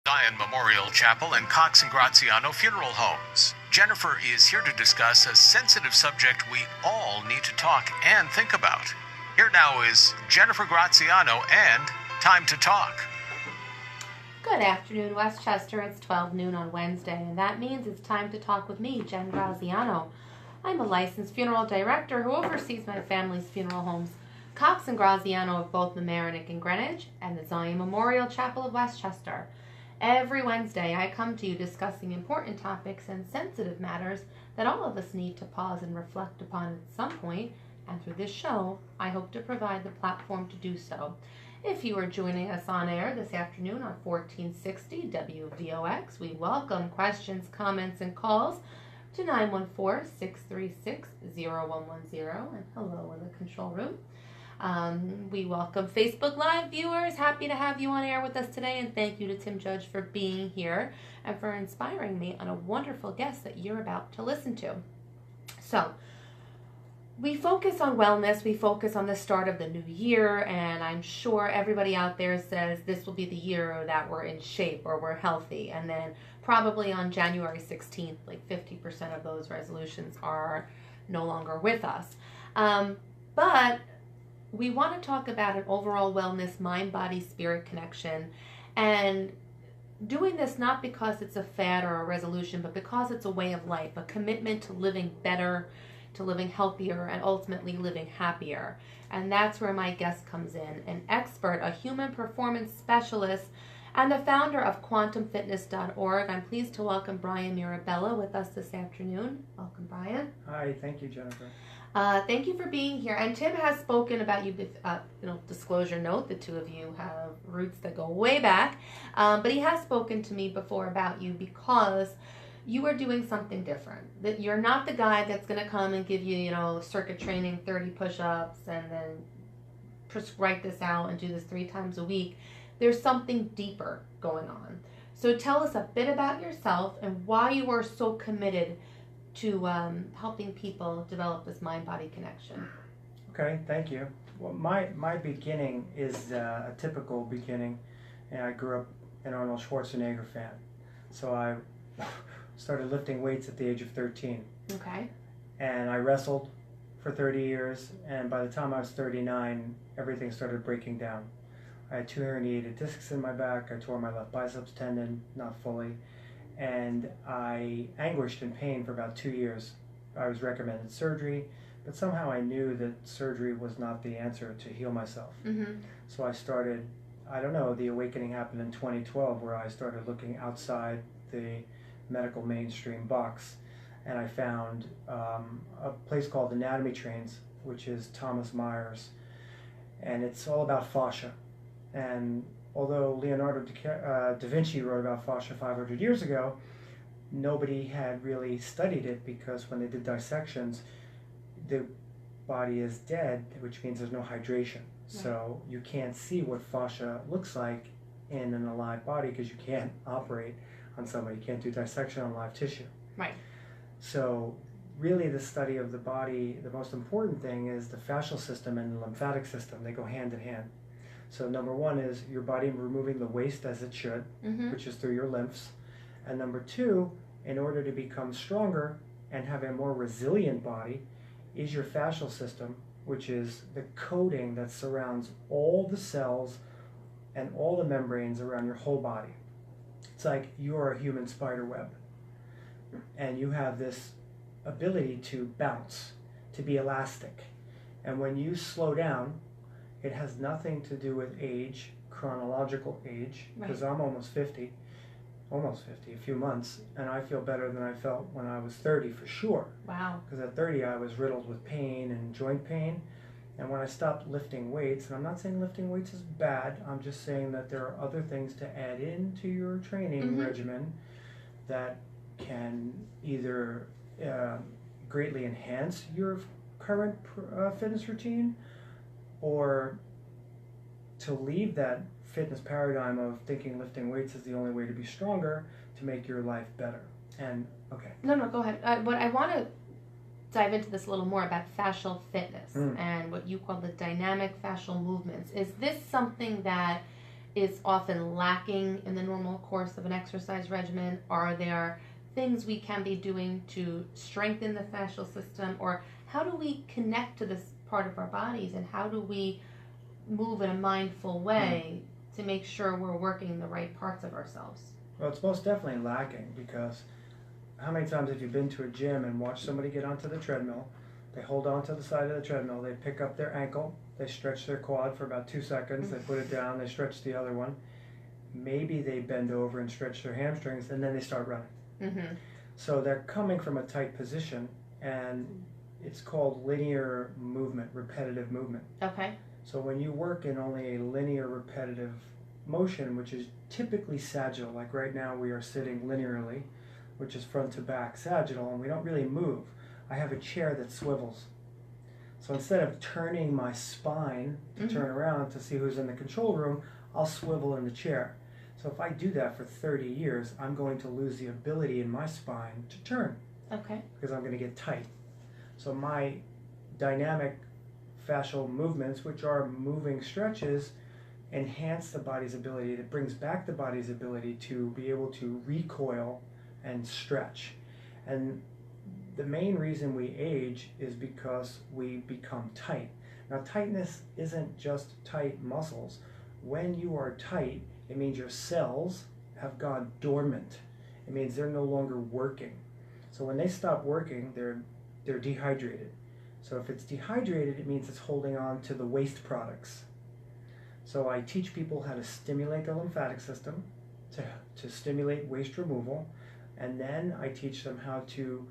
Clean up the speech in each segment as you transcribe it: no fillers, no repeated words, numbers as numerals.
Zion Memorial Chapel and Cox and Graziano Funeral Homes. Jennifer is here to discuss a sensitive subject we all need to talk and think about. Here now is Jennifer Graziano and Time to Talk. Good afternoon, Westchester. It's 12 noon on Wednesday, and that means it's time to talk with me, Jen Graziano. I'm a licensed funeral director who oversees my family's funeral homes, Cox and Graziano of both Mamaroneck and Greenwich, and the Zion Memorial Chapel of Westchester. Every Wednesday, I come to you discussing important topics and sensitive matters that all of us need to pause and reflect upon at some point, and through this show, I hope to provide the platform to do so. If you are joining us on air this afternoon on 1460 WVOX, we welcome questions, comments, and calls to 914-636-0110, and hello in the control room. We welcome Facebook Live viewers. Happy to have you on air with us today, and thank you to Tim Judge for being here and for inspiring me on a wonderful guest that you're about to listen to. So, we focus on wellness, we focus on the start of the new year, and I'm sure everybody out there says this will be the year that we're in shape or we're healthy, and then probably on January 16th, like 50% of those resolutions are no longer with us. But we want to talk about an overall wellness, mind, body, spirit connection, and doing this not because it's a fad or a resolution, but because it's a way of life, a commitment to living better, to living healthier, and ultimately living happier. And that's where my guest comes in, an expert, a human performance specialist, and the founder of quantumfitness.org. I'm pleased to welcome Bryan Mirabella with us this afternoon. Welcome, Bryan. Hi, thank you, Jennifer. Thank you for being here. And Tim has spoken about you, disclosure note, the two of you have roots that go way back. But he has spoken to me before about you because you are doing something different. That you're not the guy that's going to come and give you, circuit training, 30 push-ups, and then write this out and do this 3 times a week. There's something deeper going on. So tell us a bit about yourself and why you are so committed to helping people develop this mind-body connection. Okay, thank you. Well, my beginning is a typical beginning, and I grew up an Arnold Schwarzenegger fan. So I started lifting weights at the age of 13. Okay. And I wrestled for 30 years, and by the time I was 39, everything started breaking down. I had 2 herniated discs in my back. I tore my left biceps tendon, not fully. And I anguished in pain for about 2 years. I was recommended surgery, but somehow I knew that surgery was not the answer to heal myself. Mm-hmm. So I started, the awakening happened in 2012, where I started looking outside the medical mainstream box, and I found a place called Anatomy Trains, which is Thomas Myers, and it's all about fascia. And although Leonardo da Vinci wrote about fascia 500 years ago, nobody had really studied it, because when they did dissections, the body is dead, which means there's no hydration. Right. So you can't see what fascia looks like in an alive body, because you can't operate on somebody. You can't do dissection on live tissue. Right. So really the study of the body, the most important thing is the fascial system and the lymphatic system. They go hand in hand. So number 1 is your body removing the waste as it should, mm-hmm. which is through your lymphs. And number 2, in order to become stronger and have a more resilient body, is your fascial system, which is the coating that surrounds all the cells and all the membranes around your whole body. It's like you're a human spider web, and you have this ability to bounce, to be elastic. And when you slow down, it has nothing to do with age, chronological age, because right. I'm almost 50, a few months, and I feel better than I felt when I was 30 for sure. Wow. Because at 30 I was riddled with pain and joint pain, and when I stopped lifting weights, and I'm not saying lifting weights is bad, I'm just saying that there are other things to add into your training mm-hmm. regimen that can either greatly enhance your current fitness routine, or to leave that fitness paradigm of thinking lifting weights is the only way to be stronger to make your life better. And okay. No, go ahead. What I want to dive into this a little more about fascial fitness and what you call the dynamic fascial movements. Is this something that is often lacking in the normal course of an exercise regimen? Are there things we can be doing to strengthen the fascial system, or how do we connect to this part of our bodies, and how do we move in a mindful way to make sure we're working the right parts of ourselves? Well, it's most definitely lacking, because how many times have you been to a gym and watched somebody get onto the treadmill? They hold on to the side of the treadmill, they pick up their ankle, they stretch their quad for about 2 seconds, they put it down, they stretch the other one. Maybe they bend over and stretch their hamstrings, and then they start running. Mm-hmm. So they're coming from a tight position, and it's called linear movement, repetitive movement. Okay. So when you work in only a linear repetitive motion, which is typically sagittal, like right now we are sitting linearly, which is front to back sagittal, and we don't really move. I have a chair that swivels. So instead of turning my spine to turn around to see who's in the control room, I'll swivel in the chair. So if I do that for 30 years, I'm going to lose the ability in my spine to turn. Okay. Because I'm going to get tight. So my dynamic fascial movements, which are moving stretches, enhance the body's ability. It brings back the body's ability to be able to recoil and stretch. And the main reason we age is because we become tight. Now, tightness isn't just tight muscles. When you are tight, it means your cells have gone dormant. It means they're no longer working. So when they stop working, they're dehydrated. So if it's dehydrated, it means it's holding on to the waste products. So I teach people how to stimulate the lymphatic system, to stimulate waste removal, and then I teach them how to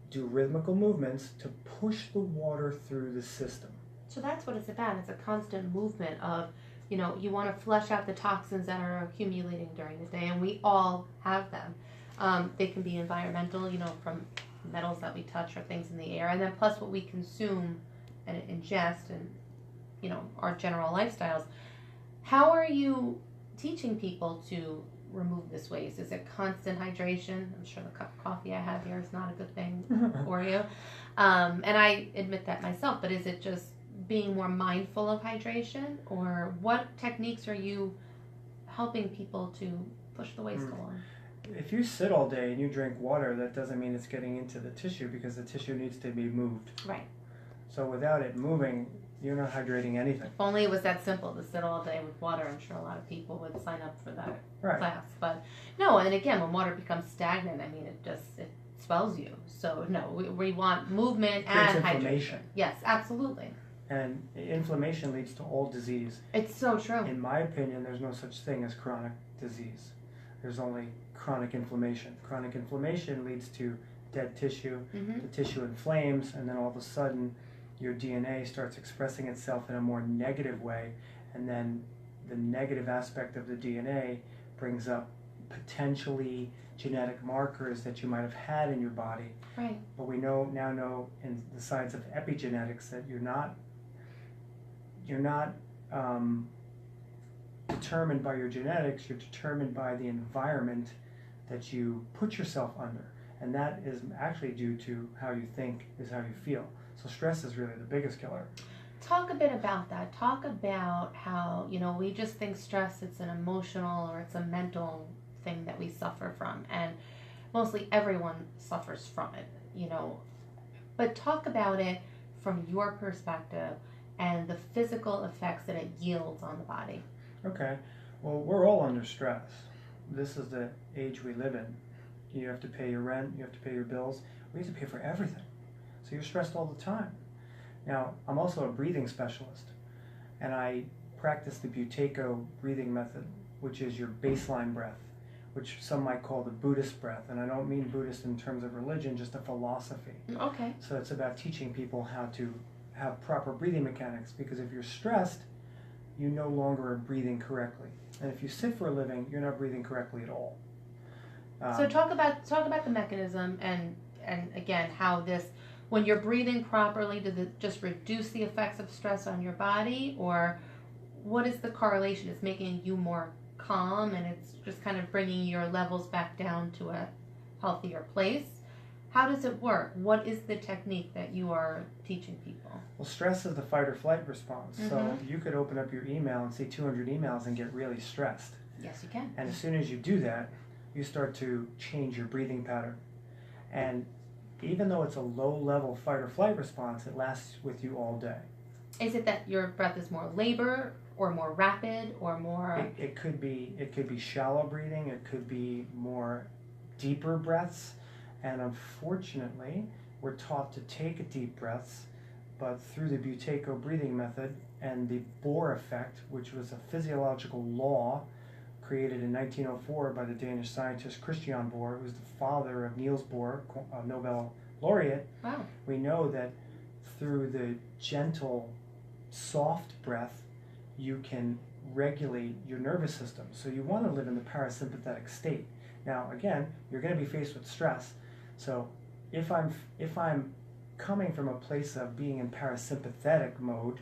do rhythmical movements to push the water through the system. So that's what it's about. It's a constant movement of, you know, you want to flush out the toxins that are accumulating during the day, and we all have them. They can be environmental, you know, from metals that we touch or things in the air, and then plus what we consume and ingest and, you know, our general lifestyles. How are you teaching people to remove this waste? Is it constant hydration? I'm sure the cup of coffee I have here is not a good thing for you. And I admit that myself, but is it just being more mindful of hydration, or what techniques are you helping people to push the waste along? If you sit all day and you drink water, that doesn't mean it's getting into the tissue, because the tissue needs to be moved. Right. So without it moving, you're not hydrating anything. If only it was that simple to sit all day with water. I'm sure a lot of people would sign up for that class. But no, and again, when water becomes stagnant, I mean, it swells you. So no, we want movement and hydration. Yes, absolutely. And inflammation leads to all disease. It's so true. In my opinion, there's no such thing as chronic disease. There's only chronic inflammation. Chronic inflammation leads to dead tissue. The tissue inflames, and then all of a sudden your DNA starts expressing itself in a more negative way, and then the negative aspect of the DNA brings up potentially genetic markers that you might have had in your body. Right. But we now know in the science of epigenetics that you're not determined by your genetics, you're determined by the environment that you put yourself under. And that is actually due to how you think is how you feel. So stress is really the biggest killer. Talk a bit about that. Talk about how, you know, we just think stress, it's an emotional or it's a mental thing that we suffer from. And mostly everyone suffers from it, you know. But talk about it from your perspective and the physical effects that it yields on the body. Okay. Well, we're all under stress. This is the age we live in. You have to pay your rent, you have to pay your bills. We have to pay for everything. So you're stressed all the time. Now, I'm also a breathing specialist, and I practice the Buteyko breathing method, which is your baseline breath, which some might call the Buddhist breath. And I don't mean Buddhist in terms of religion, just a philosophy. Okay. So it's about teaching people how to have proper breathing mechanics, because if you're stressed, you no longer are breathing correctly. And if you sit for a living, you're not breathing correctly at all. So talk about the mechanism and again how this, when you're breathing properly, does it just reduce the effects of stress on your body, or what is the correlation? It's making you more calm, and it's just kind of bringing your levels back down to a healthier place. How does it work? What is the technique that you are teaching people? Well, stress is the fight or flight response. So Mm-hmm. you could open up your email and see 200 emails and get really stressed. Yes, you can. And as soon as you do that, you start to change your breathing pattern. And even though it's a low-level fight or flight response, it lasts with you all day. Is it that your breath is more labor or more rapid or more? It could be shallow breathing. It could be more deeper breaths. And unfortunately, we're taught to take deep breaths, but through the Buteyko breathing method and the Bohr effect, which was a physiological law created in 1904 by the Danish scientist Christian Bohr, who was the father of Niels Bohr, a Nobel laureate. Wow. We know that through the gentle, soft breath, you can regulate your nervous system. So you want to live in the parasympathetic state. Now, again, you're going to be faced with stress. So if I'm coming from a place of being in parasympathetic mode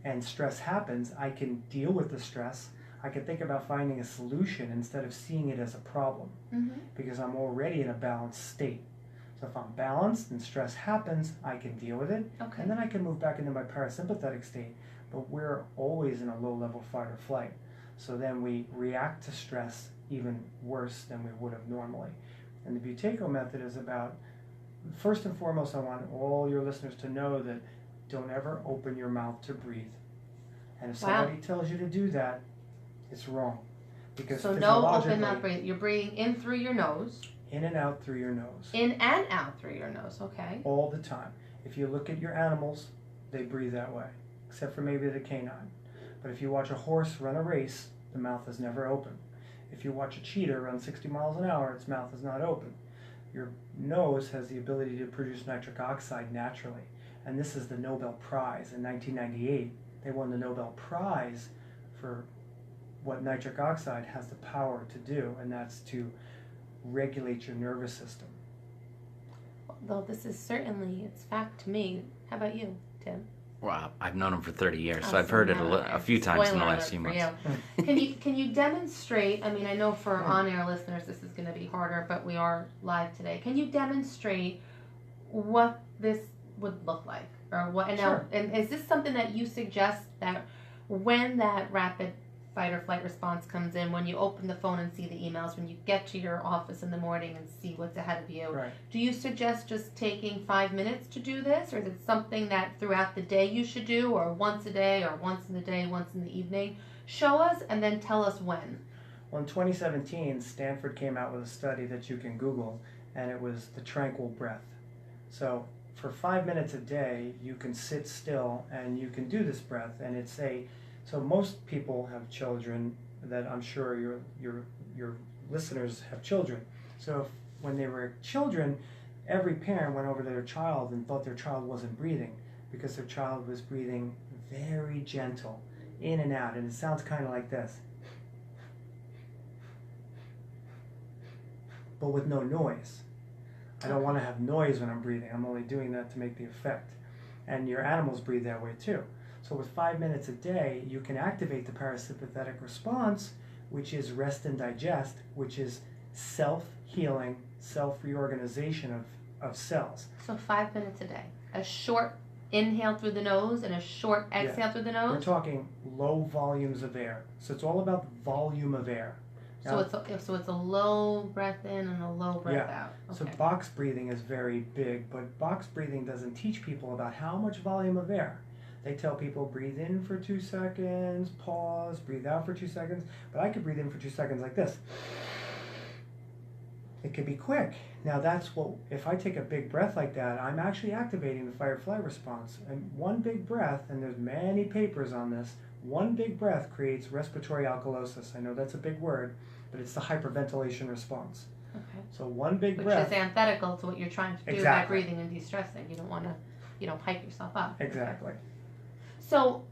and stress happens, I can deal with the stress. I can think about finding a solution instead of seeing it as a problem, Mm-hmm. because I'm already in a balanced state. So if I'm balanced and stress happens, I can deal with it, Okay. and then I can move back into my parasympathetic state. But we're always in a low-level fight or flight. So then we react to stress even worse than we would have normally. And the Buteyko method is about, first and foremost, I want all your listeners to know that don't ever open your mouth to breathe. And if Wow. somebody tells you to do that, it's wrong. Because So no open physiologically, mouth breathing. You're breathing in through your nose, in and out through your nose, in and out through your nose. Okay. all the time. If you look at your animals, they breathe that way, except for maybe the canine. But if you watch a horse run a race, the mouth is never open. If you watch a cheetah run 60 miles an hour, its mouth is not open. Your nose has the ability to produce nitric oxide naturally. And this is the Nobel Prize in 1998. They won the Nobel Prize for what nitric oxide has the power to do, and that's to regulate your nervous system. Though this is certainly, it's fact to me. How about you, Tim? Well, I've known him for 30 years, so Oh, I've heard it now a few times in the spoiler last few alert months. for you. Can you demonstrate? I mean, I know for on-air listeners this is going to be harder, but we are live today. Can you demonstrate what this would look like, or what? And Sure. now, and is this something that you suggest that when that rapid fight or flight response comes in, when you open the phone and see the emails, when you get to your office in the morning and see what's ahead of you, Right. do you suggest just taking 5 minutes to do this, or is it something that throughout the day you should do, or once a day, or once in the day, once in the evening? Show us and then tell us when. Well, in 2017, Stanford came out with a study that you can Google, and it was the tranquil breath. So for 5 minutes a day, you can sit still and you can do this breath, and it's so most people have children that I'm sure your listeners have children. So when they were children, every parent went over to their child and thought their child wasn't breathing because their child was breathing very gentle, in and out, and it sounds kind of like this, but with no noise. I don't want to have noise when I'm breathing. I'm only doing that to make the effect. And your animals breathe that way too. So with 5 minutes a day, you can activate the parasympathetic response, which is rest and digest, which is self-healing, self-reorganization of cells. So 5 minutes a day. A short inhale through the nose and a short exhale through the We're nose. talking low volumes of air. So it's all about volume of air. So it's a low breath in and a low breath out. So Okay. box breathing is very big, but box breathing doesn't teach people about how much volume of air. They tell people breathe in for 2 seconds, pause, breathe out for 2 seconds, but I could breathe in for 2 seconds like this. It could be quick. Now that's what, if I take a big breath like that, I'm actually activating the fight or flight response. And one big breath, and there's many papers on this, one big breath creates respiratory alkalosis. I know that's a big word, but it's the hyperventilation response. Okay. So one big Which breath. is antithetical to what you're trying to do by Exactly. breathing and de-stressing. You don't want to, hype yourself up. Exactly. So,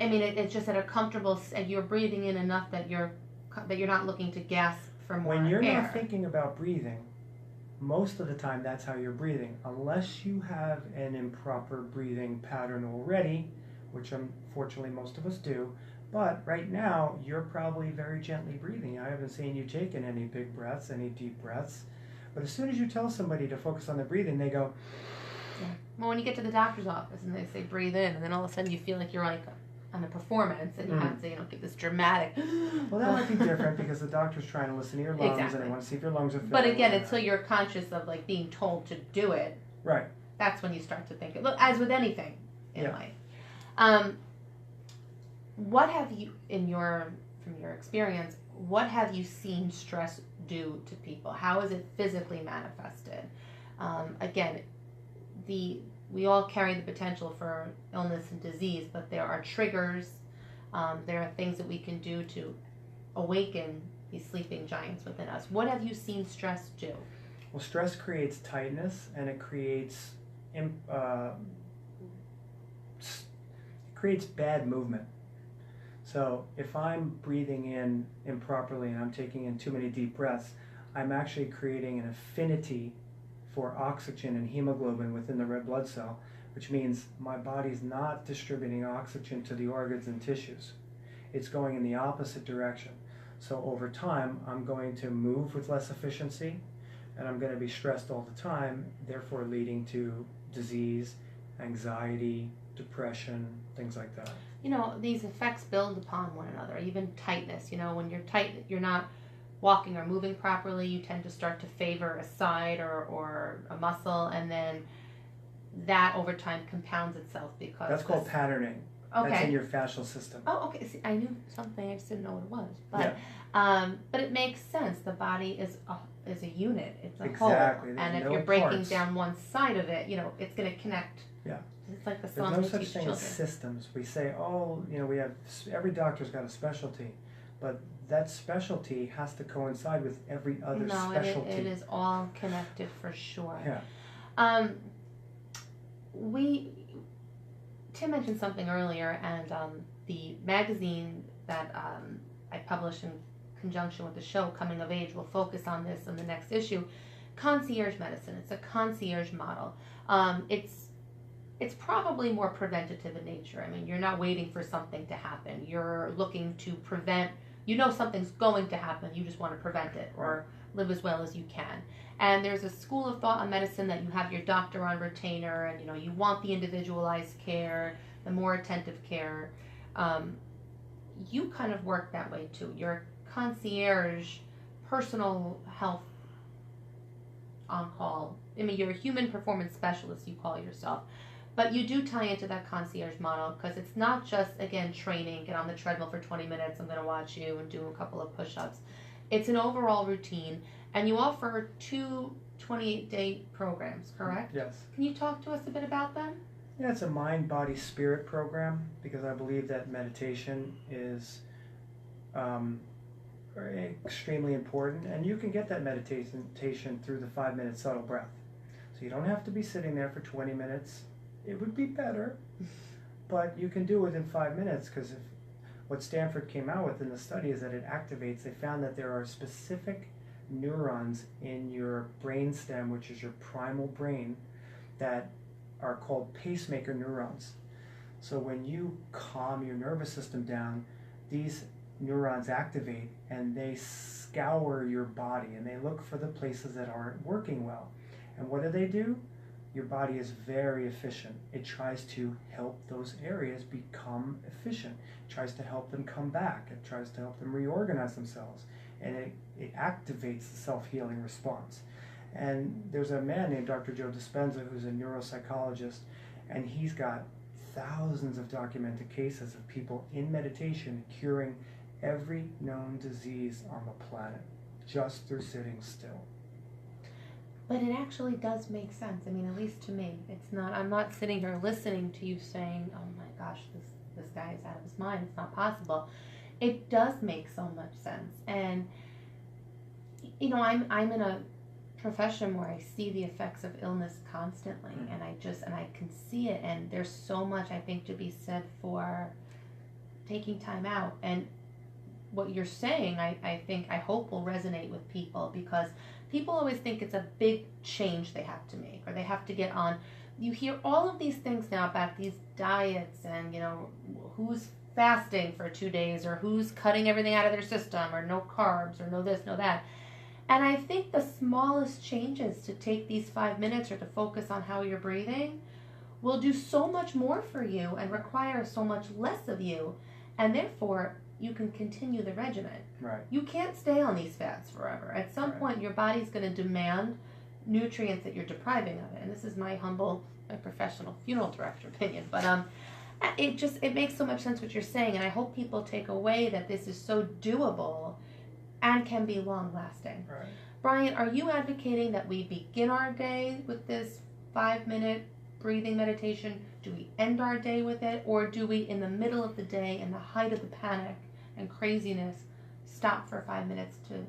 I mean, it's just at a comfortable. You're breathing in enough that you're not looking to gasp for more When you're air. not thinking about breathing, most of the time that's how you're breathing. Unless you have an improper breathing pattern already, which unfortunately most of us do. But right now, you're probably very gently breathing. I haven't seen you taking any big breaths, any deep breaths. But as soon as you tell somebody to focus on the breathing, they go, Yeah. Well, when you get to the doctor's office and they say breathe in, and then all of a sudden you feel like you're like on a performance, and you have to, give this dramatic. well, that might be different because the doctor's trying to listen to your lungs Exactly. and they want to see if your lungs are filling. But again, until you're conscious of like being told to do it, right, that's when you start to think. Look, as with anything in Yeah. life, what have you, from your experience, what have you seen stress do to people? How is it physically manifested? Again, we all carry the potential for illness and disease, but there are triggers. There are things that we can do to awaken these sleeping giants within us. What have you seen stress do? well, stress creates tightness and it creates bad movement. So if I'm breathing in improperly and I'm taking in too many deep breaths, I'm actually creating an affinity for oxygen and hemoglobin within the red blood cell, which means my body's not distributing oxygen to the organs and tissues. It's going in the opposite direction. So over time, I'm going to move with less efficiency, and I'm going to be stressed all the time, therefore leading to disease, anxiety, depression, things like that. These effects build upon one another, even tightness. When you're tight, you're not walking or moving properly, you tend to start to favor a side or a muscle, and then that over time compounds itself because... That's called patterning. Okay. That's in your fascial system. Oh, okay. See, I knew something, I just didn't know what it was. But Yeah. But it makes sense. The body is a unit. It's a Exactly. whole. There's And if no you're breaking parts. down one side of it, it's going to connect. Yeah. It's like the There's song no we such teach thing children. as systems. We say, we have, every doctor's got a specialty, but that specialty has to coincide with every other specialty. It is all connected for sure. Yeah. Tim mentioned something earlier, and the magazine that I published in conjunction with the show, Coming of Age, will focus on this in the next issue. Concierge medicine. It's a concierge model. It's probably more preventative in nature. I mean, you're not waiting for something to happen. You're looking to prevent. Something's going to happen. You just want to prevent it or live as well as you can. And there's a school of thought on medicine that you have your doctor on retainer, and you want the individualized care, the more attentive care. You kind of work that way too. You're a concierge, personal health on-call. I mean, you're a human performance specialist, you call yourself. But you do tie into that concierge model because it's not just, again, training, get on the treadmill for 20 minutes, I'm going to watch you and do a couple of push-ups. It's an overall routine, and you offer 2 28-day programs, correct? Yes. Can you talk to us a bit about them? Yeah, it's a mind, body, spirit program because I believe that meditation is extremely important, and you can get that meditation through the 5-minute subtle breath. So you don't have to be sitting there for 20 minutes. It would be better, but you can do it in 5 minutes because what Stanford came out with in the study is that it activates. They found that there are specific neurons in your brainstem, which is your primal brain, that are called pacemaker neurons. So when you calm your nervous system down, these neurons activate and they scour your body and they look for the places that aren't working well. And what do? Your body is very efficient. It tries to help those areas become efficient. It tries to help them come back. It tries to help them reorganize themselves. And it activates the self-healing response. And there's a man named Dr. Joe Dispenza who's a neuropsychologist, and he's got thousands of documented cases of people in meditation curing every known disease on the planet just through sitting still. But it actually does make sense. I mean, at least to me. I'm not sitting here listening to you saying, oh my gosh, this guy is out of his mind. It's not possible. It does make so much sense. And, I'm in a profession where I see the effects of illness constantly, and I can see it, and there's so much, I think, to be said for taking time out. And what you're saying, I hope will resonate with people, because people always think it's a big change they have to make, or they have to get on. You hear all of these things now about these diets and, who's fasting for 2 days, or who's cutting everything out of their system, or no carbs, or no this, no that. And I think the smallest changes to take these 5 minutes or to focus on how you're breathing will do so much more for you and require so much less of you, and therefore you can continue the regimen. Right. You can't stay on these fads forever. At some point, your body's going to demand nutrients that you're depriving of it. And this is my humble, my professional funeral director opinion. But it makes so much sense what you're saying, and I hope people take away that this is so doable and can be long lasting. Right. Bryan, are you advocating that we begin our day with this 5-minute breathing meditation? Do we end our day with it, or do we, in the middle of the day, in the height of the panic and craziness, stop for 5 minutes to...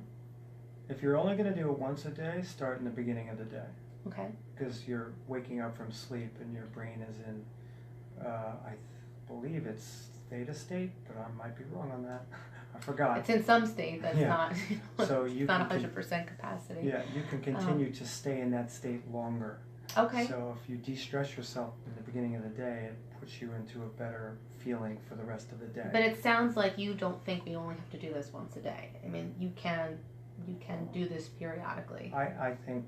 If you're only going to do it once a day, start in the beginning of the day. Okay. Because you're waking up from sleep and your brain is in, I believe it's theta state, but I might be wrong on that. I forgot. It's in some state that's not, so it's not 100% capacity. Yeah, you can continue to stay in that state longer. Okay. So if you de-stress yourself in the beginning of the day, it puts you into a better feeling for the rest of the day. But it sounds like you don't think we only have to do this once a day. I mean, you can do this periodically. I think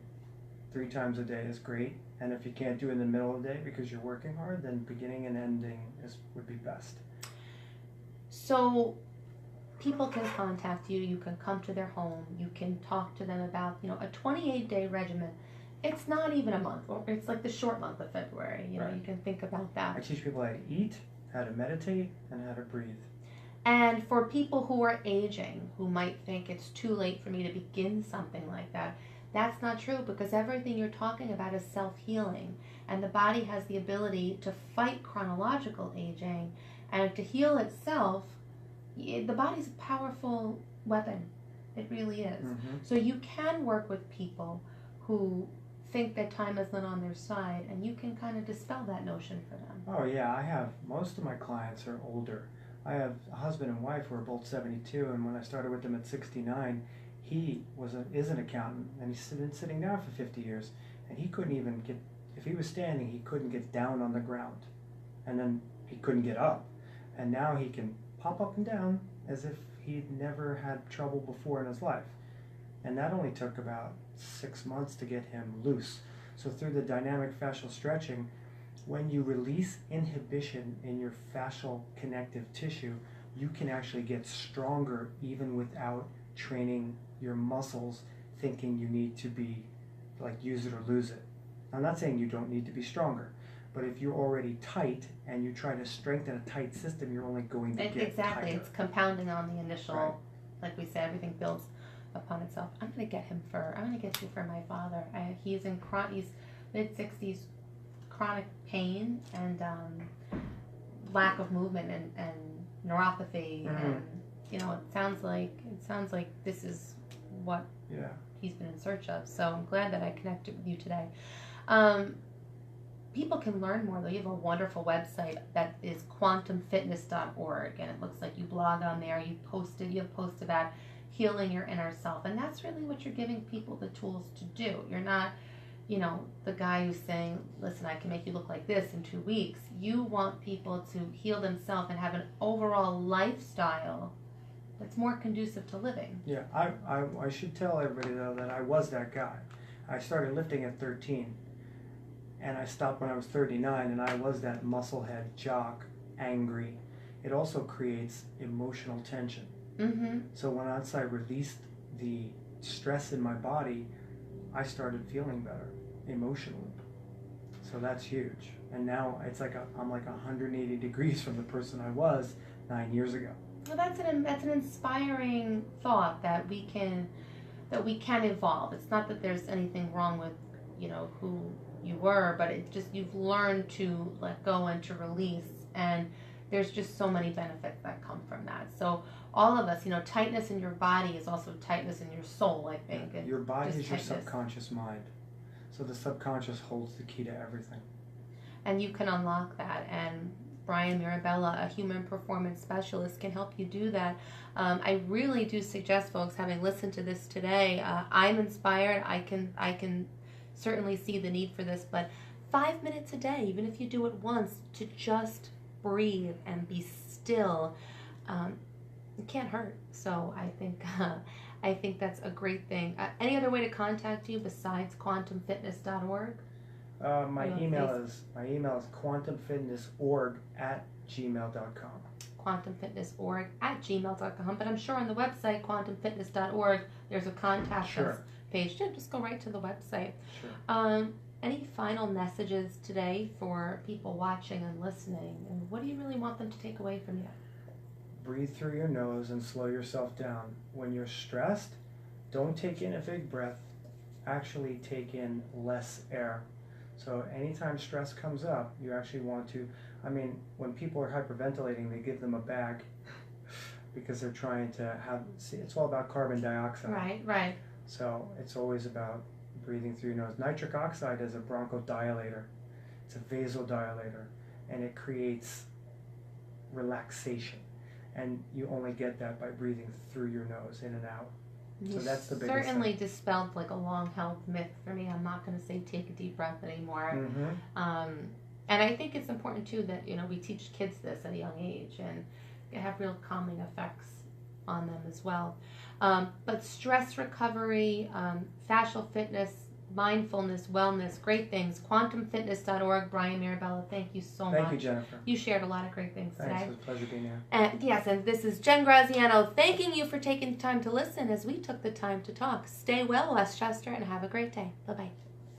3 times a day is great, and if you can't do it in the middle of the day because you're working hard, then beginning and ending would be best. So people can contact you, you can come to their home, you can talk to them about, a 28-day regimen. It's not even a month, or it's like the short month of February, you can think about that. I teach people how to eat, how to meditate, and how to breathe. And for people who are aging, who might think it's too late for me to begin something like that, that's not true, because everything you're talking about is self-healing, and the body has the ability to fight chronological aging and to heal itself. The body's a powerful weapon. It really is. Mm-hmm. So you can work with people who think that time is not on their side, and you can kind of dispel that notion for them. Oh yeah, most of my clients are older. I have a husband and wife who are both 72, and when I started with them at 69, he is an accountant, and he's been sitting down for 50 years, and he couldn't even get, if he was standing, he couldn't get down on the ground, and then he couldn't get up, and now he can pop up and down as if he'd never had trouble before in his life. And that only took about 6 months to get him loose. So through the dynamic fascial stretching, when you release inhibition in your fascial connective tissue, you can actually get stronger even without training your muscles thinking you need to be like use it or lose it. I'm not saying you don't need to be stronger, but if you're already tight and you try to strengthen a tight system, you're only going to get exactly tighter. It's compounding on the initial, Right. Like we said, everything builds upon itself. I'm gonna get you for my father. He's mid-60s, chronic pain and lack of movement and neuropathy, Mhm. and it sounds like this is what he's been in search of. So I'm glad that I connected with you today. People can learn more though. You have a wonderful website that is quantumfitness.org, and it looks like you blog on there. You have posted about healing your inner self, and that's really what you're giving people the tools to do. You're not the guy who's saying, listen, I can make you look like this in 2 weeks. You want people to heal themselves and have an overall lifestyle that's more conducive to living. Yeah, I should tell everybody though that I was that guy. I started lifting at 13, and I stopped when I was 39, and I was that musclehead jock, angry. It also creates emotional tension. Mm-hmm. So once I released the stress in my body, I started feeling better emotionally. So that's huge. And now it's like I'm like 180 degrees from the person I was 9 years ago. Well, that's an inspiring thought that we can evolve. It's not that there's anything wrong with who you were, but it just you've learned to let go and to release, and there's just so many benefits that come from that. So all of us, tightness in your body is also tightness in your soul, I think. Your body is your tightness. subconscious mind. So the subconscious holds the key to everything. And you can unlock that. And Bryan Mirabella, a human performance specialist, can help you do that. I really do suggest folks, having listened to this today, I'm inspired. I can certainly see the need for this, but 5 minutes a day, even if you do it once, to just breathe and be still, it can't hurt. So I think I think that's a great thing. Any other way to contact you besides quantumfitness.org? My email is quantumfitnessorg@gmail.com. quantumfitnessorg@gmail.com. But I'm sure on the website, quantumfitness.org, there's a contact us page. Yeah, just go right to the website. Sure. Any final messages today for people watching and listening? And what do you really want them to take away from you? Breathe through your nose and slow yourself down. When you're stressed, don't take in a big breath. Actually take in less air. So anytime stress comes up, you actually want to, when people are hyperventilating, they give them a bag because they're trying to it's all about carbon dioxide. Right. So it's always about breathing through your nose. Nitric oxide is a bronchodilator. It's a vasodilator, and it creates relaxation. And you only get that by breathing through your nose, in and out. So that's the biggest certainly thing. Dispelled like a long-held myth for me. I'm not going to say take a deep breath anymore. Mm-hmm. And I think it's important too that we teach kids this at a young age and have real calming effects on them as well. But stress recovery, fascial fitness, mindfulness, wellness, great things. Quantumfitness.org. Bryan, Mirabella, thank you so much. Thank you, Jennifer. You shared a lot of great things Thanks. today. It was a pleasure being here. And yes, and this is Jen Graziano thanking you for taking the time to listen as we took the time to talk. Stay well, Westchester, and have a great day. Bye-bye.